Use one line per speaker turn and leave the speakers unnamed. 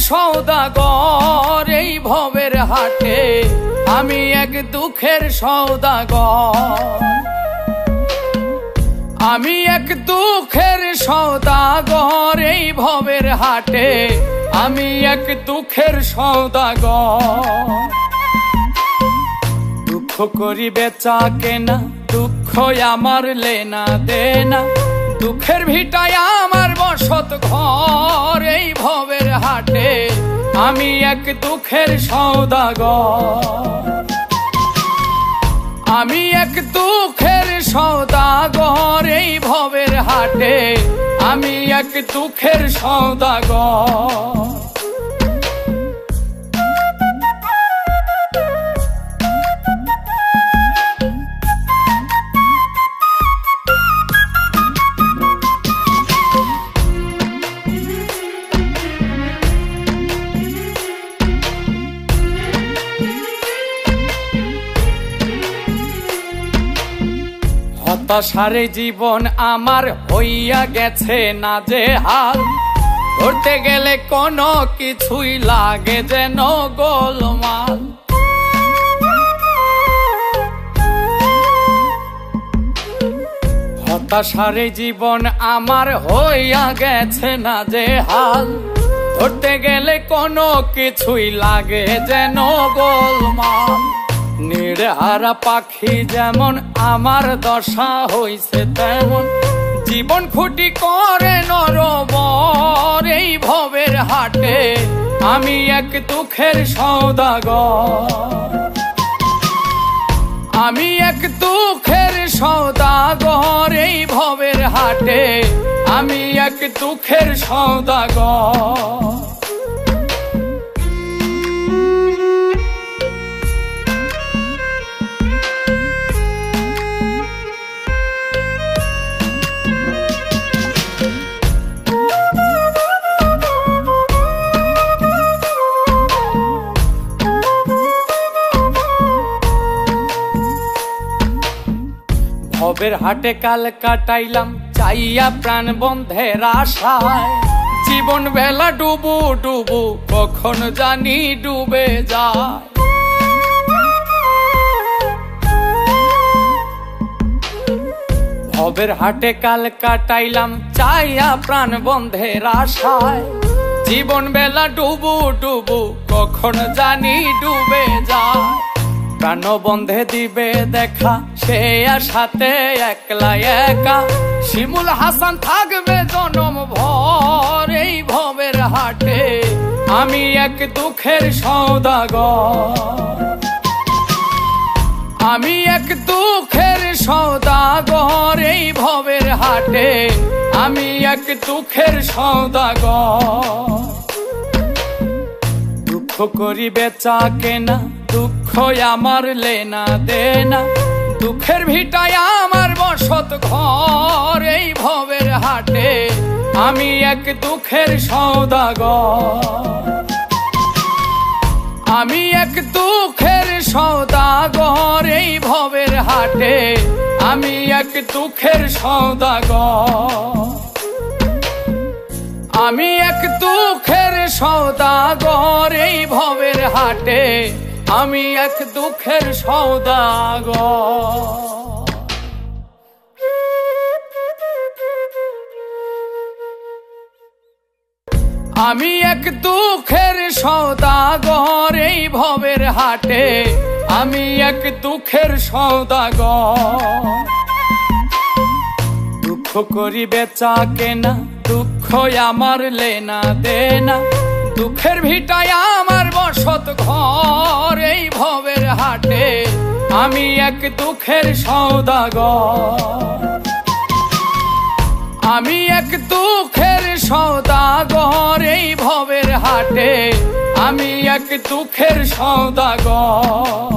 সওদাগর এই ভবের হাটে, আমি এক দুঃখের সওদাগর। আমি এক দুঃখের সওদাগর এই ভবের হাটে, আমি এক দুঃখের সওদাগর। দুঃখ করি বেচা কেনা, দুঃখ আমার লেনা দেনা, দুঃখের ভিটায় আমার বসত ঘর এই ভবের হাটে, আমি এক দুঃখের সওদাগর। আমি এক দুঃখের সওদাগর এই ভবের হাটে, আমি এক দুঃখের সওদাগর। হতাশারে জীবন আমার হইয়া গেছে নাজেহাল, ধরতে গেলে কোনো কিছুই লাগে যেন গোলমাল। হতাশারে জীবন আমার হইয়া গেছে নাজেহাল, ধরতে গেলে কোনো কিছুই লাগে যেন গোলমাল। নির্হারা পাখি যেমন আমার দশা হইছে তেমন, জীবন খুঁটি করে নরবর এই ভবের হাটে, আমি এক দুঃখের সওদাগর। আমি এক দুঃখের সওদাগর এই ভবের হাটে, আমি এক দুঃখের সওদাগর। ভবের হাটে কাল কাটাইলাম চাইয়া প্রাণ বন্ধের আশায়, জীবন বেলা ডুবু ডুবু কখন জানি ডুবে যায়। ভবের হাটে কাল কাটাইলাম চাইয়া প্রাণ বন্ধের আশায়, জীবন বেলা ডুবু ডুবু কখন জানি ডুবে যায়। প্রাণ বন্ধে দিবে দেখা সে আশাতে একলা একা, শিমুল হাসান থাকবে জনম ভর এই ভবের হাটে, আমি এক দুঃখের সওদাগর। আমি এক দুঃখের সওদাগর এই ভবের হাটে, আমি এক দুঃখের সওদাগর। দুঃখ করি বেচা কেনা, দুঃখ আমার লেনা দেনা, দুঃখের ভিটায় আমার বসত ঘর এই ভবের হাটে, আমি এক দুঃখের সওদাগর। আমি এক দুঃখের সওদাগর এই ভবের হাটে, আমি এক দুঃখের সওদাগর। আমি এক দুঃখের সওদাগর এই ভবের হাটে, আমি এক দুঃখের সওদাগর। আমি এক দুঃখের সওদাগর এই ভবের হাটে, আমি এক দুঃখের সওদাগর। দুঃখ করি বেচা কেনা, দুঃখ আমার লেনা দেনা, দুঃখের ভিটায় আমার বসত ঘর এই ভবের হাটে, আমি এক দুঃখের সওদাগর। আমি এক দুঃখের সওদাগর এই ভবের হাটে, আমি এক দুঃখের সওদাগর।